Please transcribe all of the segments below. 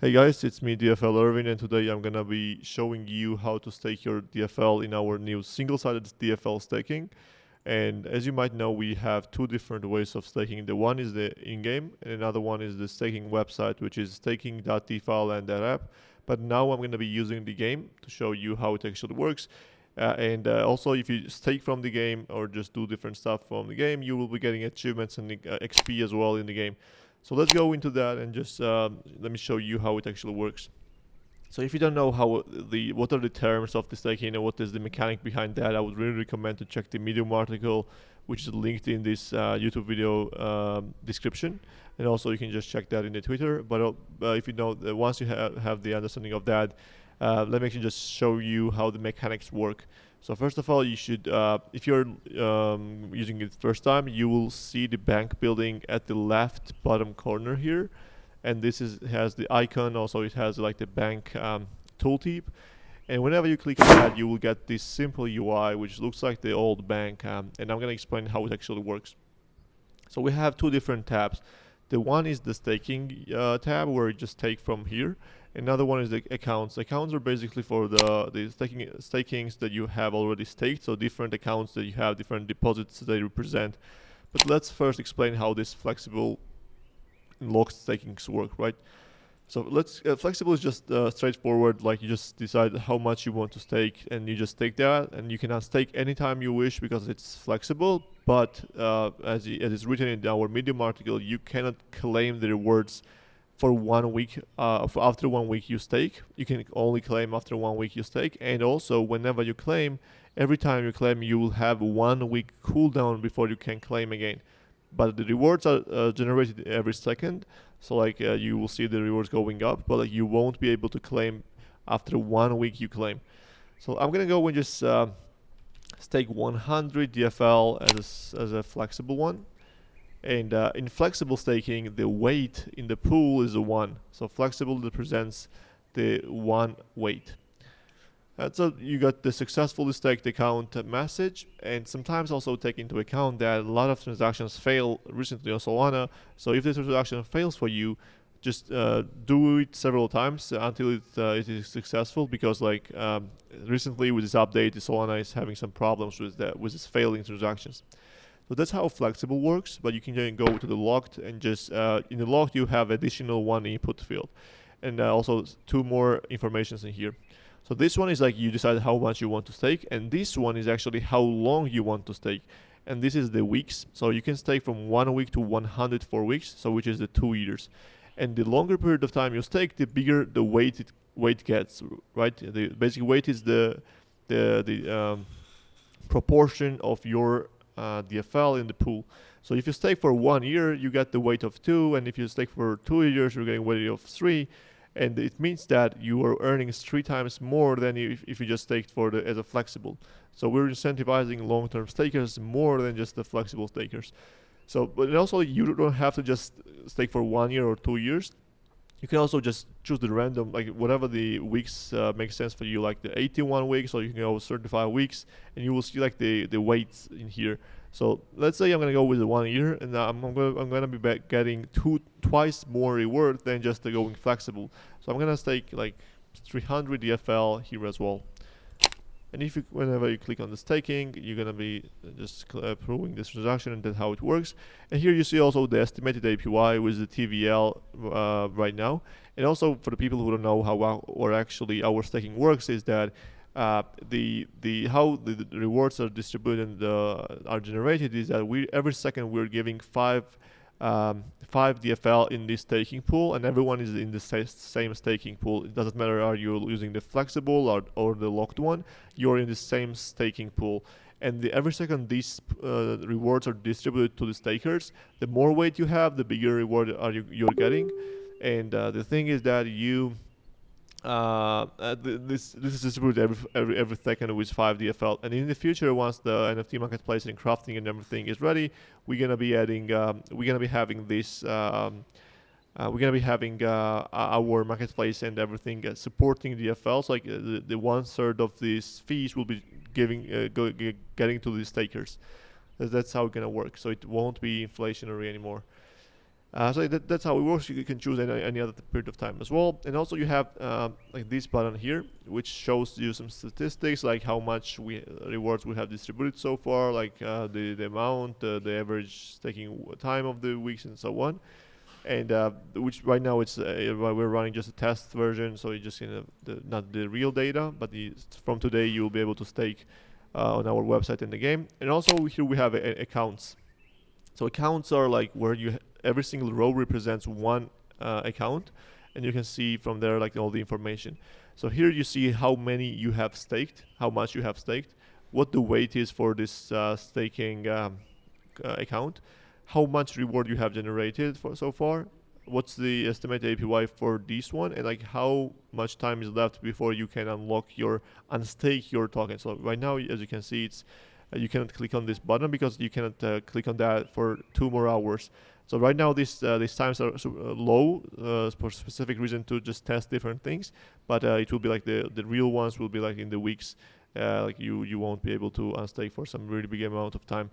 Hey guys, it's me DFL Irvin, and today I'm gonna be showing you how to stake your DFL in our new single-sided DFL staking. And as you might know, we have two different ways of staking. The one is the in-game, and another one is the staking website, which is staking.defi and that app. But now I'm gonna be using the game to show you how it actually works. And also, if you stake from the game or just do different stuff from the game, you will be getting achievements and XP as well in the game. So let's go into that and just let me show you how it actually works. So if you don't know what are the terms of the staking and what is the mechanic behind that, I would really recommend to check the Medium article, which is linked in this YouTube video description, and also you can just check that in the Twitter. But if you know, once you have the understanding of that, let me actually just show you how the mechanics work. So first of all, you should, if you're using it first time, you will see the bank building at the left bottom corner here, and this has the icon. Also, it has like the bank tooltip. And whenever you click on that, you will get this simple UI, which looks like the old bank. And I'm gonna explain how it actually works. So we have two different tabs. The one is the staking tab, where you just take from here. Another one is the accounts. Accounts are basically for the stakings that you have already staked. So different accounts that you have, different deposits they represent. But let's first explain how this flexible locked stakings work, right? So let's flexible is just straightforward. Like you just decide how much you want to stake, and you just take that, and you can unstake anytime you wish because it's flexible. But as is written in our Medium article, you cannot claim the rewards for 1 week. After 1 week you stake, you can only claim after 1 week you stake, and also whenever you claim, every time you claim, you will have 1 week cooldown before you can claim again. But the rewards are generated every second, so like you will see the rewards going up, but like you won't be able to claim after 1 week you claim. So I'm gonna go and just stake 100 DFL as a flexible one. And in flexible staking, the weight in the pool is a 1. So flexible represents the 1 weight. So you got the successfully staked account message, and sometimes also take into account that a lot of transactions fail recently on Solana. So if the transaction fails for you, just do it several times until it is successful, because like recently with this update, Solana is having some problems with its failing transactions. So that's how flexible works, but you can then go to the locked and just in the locked you have additional 1 input field, and also 2 more informations in here. So this one is like you decide how much you want to stake, and this one is actually how long you want to stake. And this is the weeks. So you can stake from 1 week to 104 weeks, so which is the 2 years. And the longer period of time you stake, the bigger the weight gets, right? The basic weight is the proportion of your DFL in the pool. So if you stake for 1 year, you get the weight of 2, and if you stake for 2 years, you're getting weight of 3. And it means that you are earning 3 times more than if you just staked as a flexible. So we're incentivizing long-term stakers more than just the flexible stakers. So, but also you don't have to just stake for 1 year or 2 years. You can also just choose the random, like whatever the weeks make sense for you, like the 81 weeks, or you can go 35 weeks, and you will see like the weights in here. So let's say I'm gonna go with the 1 year, and I'm gonna be getting twice more reward than just going flexible. So I'm gonna stake like 300 DFL here as well. And whenever you click on the staking, you're gonna be just approving this transaction, and that's how it works. And here you see also the estimated APY with the TVL right now. And also for the people who don't know how our staking works, is that how the rewards are distributed and are generated is that every second we're giving 5 DFL in this staking pool, and everyone is in the same staking pool. It doesn't matter are you using the flexible or the locked one, you're in the same staking pool. And every second these rewards are distributed to the stakers, the more weight you have, the bigger reward you're getting. And the thing is that this is distributed every second with 5 DFL, and in the future, once the NFT marketplace and crafting and everything is ready, we're gonna be adding, we're gonna be having this, we're gonna be having our marketplace and everything supporting DFL. So like the 1/3 of these fees will be getting to the stakers. That's how it's gonna work. So it won't be inflationary anymore. So that's how it works. You can choose any other period of time as well. And also you have like this button here, which shows you some statistics, like how much rewards we have distributed so far, like the amount, the average staking time of the weeks, and so on. And which right now we're running just a test version, so you just not the real data, but from today you'll be able to stake on our website in the game. And also here we have accounts. So accounts are like where every single row represents one account, and you can see from there like all the information. So here you see how many you have staked, how much you have staked, what the weight is for this staking account, how much reward you have generated for so far, what's the estimated APY for this one, and like how much time is left before you can unstake your token. So right now, as you can see, it's you cannot click on this button because you cannot click on that for 2 more hours. So right now these times are low for specific reason to just test different things, but it will be like the real ones will be like in the weeks. Like you won't be able to unstake for some really big amount of time.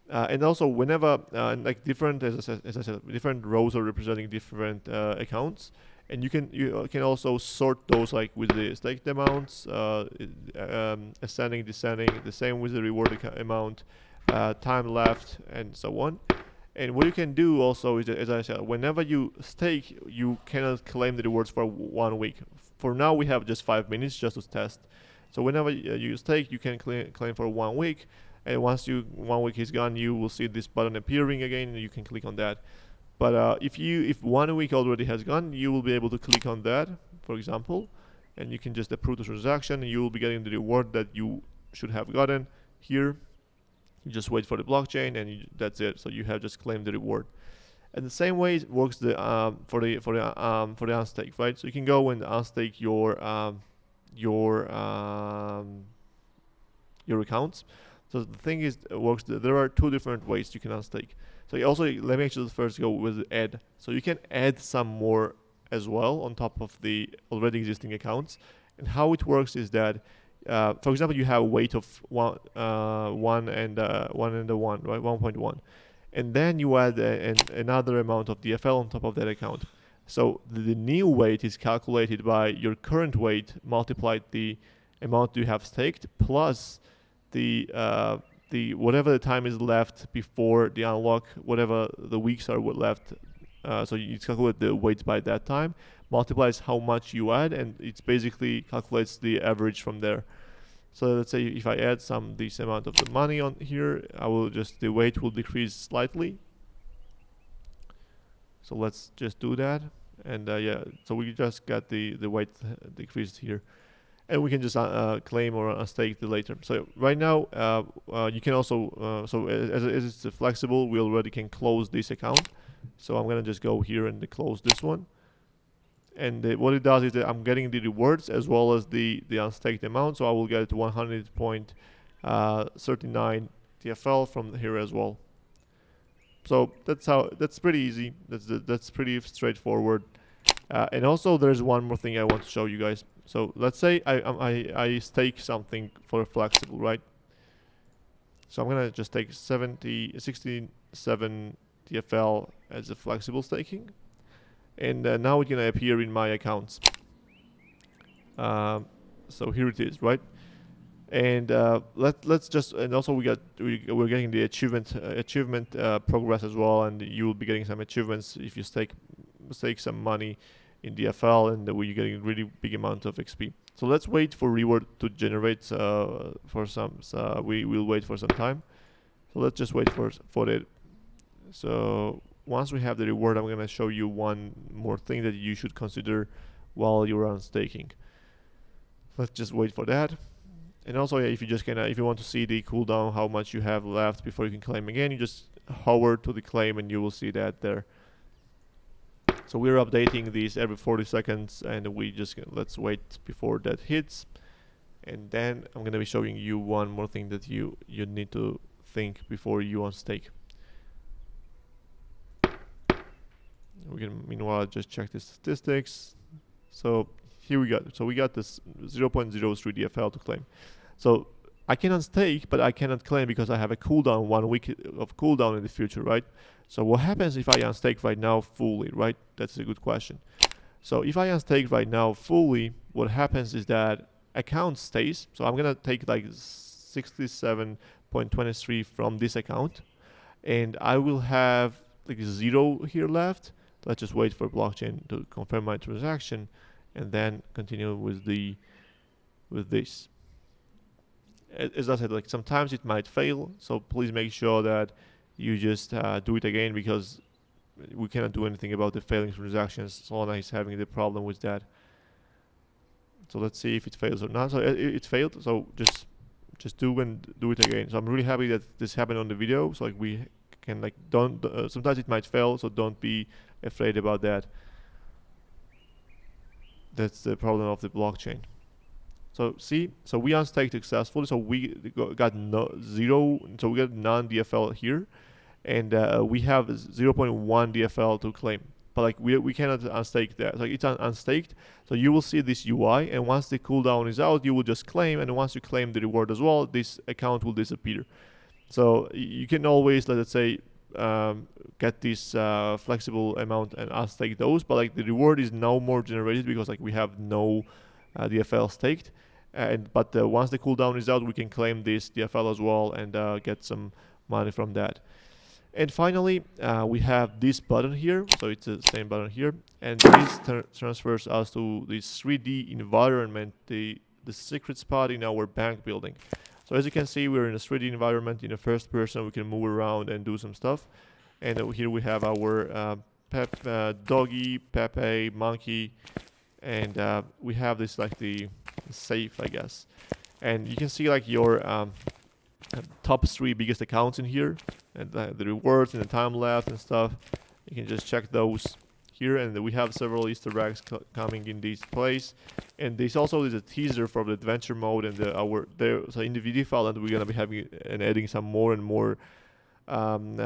And also whenever like different, as I said, different rows are representing different accounts, and you can also sort those like with the staked amounts, ascending, descending, the same with the reward amount, time left, and so on. And what you can do also is that, as I said, whenever you stake, you cannot claim the rewards for 1 week. For now, we have just 5 minutes just to test. So whenever you stake, you can claim for 1 week. And once 1 week is gone, you will see this button appearing again, and you can click on that. But if 1 week already has gone, you will be able to click on that, for example, and you can just approve the transaction, and you will be getting the reward that you should have gotten here. You just wait for the blockchain, and that's it. So you have just claimed the reward. And the same way it works for the unstake, right? So you can go and unstake your accounts. So the thing is, there are 2 different ways you can unstake. So also, let me actually first go with add. So you can add some more as well on top of the already existing accounts. And how it works is that, for example, you have a weight of 1 and 1, right, 1.1, and then you add another amount of DFL on top of that account. So the new weight is calculated by your current weight multiplied the amount you have staked plus the whatever the time is left before the unlock, whatever the weeks are left. So you calculate the weight by that time, multiplies how much you add, and it basically calculates the average from there. So let's say if I add this amount of the money on here, the weight will decrease slightly. So let's just do that, and yeah, so we just got the weight decreased here. And we can just claim or unstake it later. So right now, you can also, so as it's flexible, we already can close this account. So I'm gonna just go here and close this one. And what it does is that I'm getting the rewards as well as the unstaked amount. So I will get 100.39 DFL from here as well. So that's pretty easy. That's pretty straightforward. And also there's one more thing I want to show you guys. So let's say I stake something for flexible, right? So I'm gonna just take 67 DFL as a flexible staking, and now it's gonna appear in my accounts. So here it is, right? And let's just, and also we're getting the achievement progress as well, and you will be getting some achievements if you stake some money in DFL, and we're getting really big amount of XP. So let's wait for reward to generate we will wait for some time. So let's just wait for it. So once we have the reward, I'm gonna show you one more thing that you should consider while you're on staking. Let's just wait for that. And also, yeah, if you want to see the cooldown, how much you have left before you can claim again, you just hover to the claim and you will see that there. So we're updating these every 40 seconds, and let's wait before that hits. And then I'm gonna be showing you one more thing that you need to think before you unstake. We can meanwhile just check the statistics. So here we got. So we got this 0.03 DFL to claim. So I can unstake, but I cannot claim because I have a cooldown, 1 week of cooldown in the future, right? So what happens if I unstake right now fully, right? That's a good question. So if I unstake right now fully, what happens is that account stays. So I'm gonna take like 67.23 from this account, and I will have like 0 here left. Let's just wait for blockchain to confirm my transaction, and then continue with this. As I said, like sometimes it might fail, so please make sure that you just do it again, because we cannot do anything about the failing transactions. Solana is having the problem with that. So let's see if it fails or not. So it failed. So just do it again. So I'm really happy that this happened on the video. So like we can like don't. Sometimes it might fail, so don't be afraid about that. That's the problem of the blockchain. So see, so we unstaked successfully. So we got 0. So we got non-DFL here, and we have 0.1 DFL to claim. But like we cannot unstake that. So it's unstaked. So you will see this UI, and once the cooldown is out, you will just claim. And once you claim the reward as well, this account will disappear. So you can always, let's say, get this flexible amount and unstake those. But like the reward is no more generated because like we have no DFL staked. But once the cooldown is out, we can claim this DFL as well and get some money from that. And finally, we have this button here. So it's the same button here, and this transfers us to this 3D environment, the secret spot in our bank building. So as you can see, we're in a 3D environment. In the first person, we can move around and do some stuff. And here we have our doggy, Pepe, monkey, and we have this like the safe, I guess. And you can see like your top 3 biggest accounts in here, and the rewards and the time left and stuff. You can just check those here, and we have several Easter eggs coming in this place. And this also is a teaser for the adventure mode and so in the video file, and we're gonna be having and adding some more and more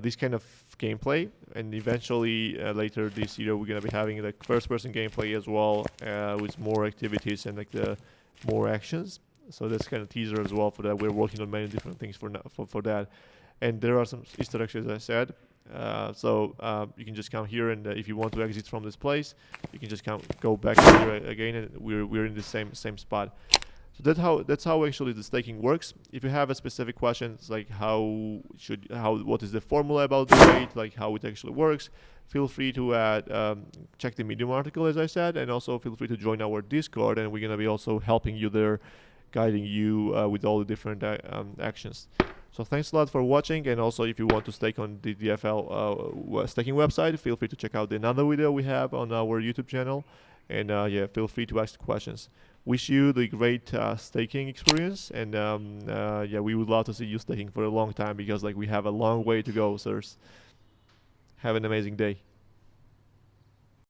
this kind of gameplay, and eventually later this year we're gonna be having like first-person gameplay as well, with more activities and like the more actions. So that's kind of teaser as well for that. We're working on many different things for that, and there are some Easter eggs, as I said. So you can just come here, and if you want to exit from this place, you can just go back here again, and we're in the same spot. So that's how actually the staking works. If you have a specific questions like what is the formula about the rate, like how it actually works, feel free to check the Medium article, as I said, and also feel free to join our Discord, and we're gonna be also helping you there, guiding you with all the different actions. So thanks a lot for watching, and also if you want to stake on the DFL staking website, feel free to check out another video we have on our YouTube channel, and yeah, feel free to ask questions. Wish you the great staking experience, and yeah, we would love to see you staking for a long time, because like we have a long way to go, sirs. Have an amazing day.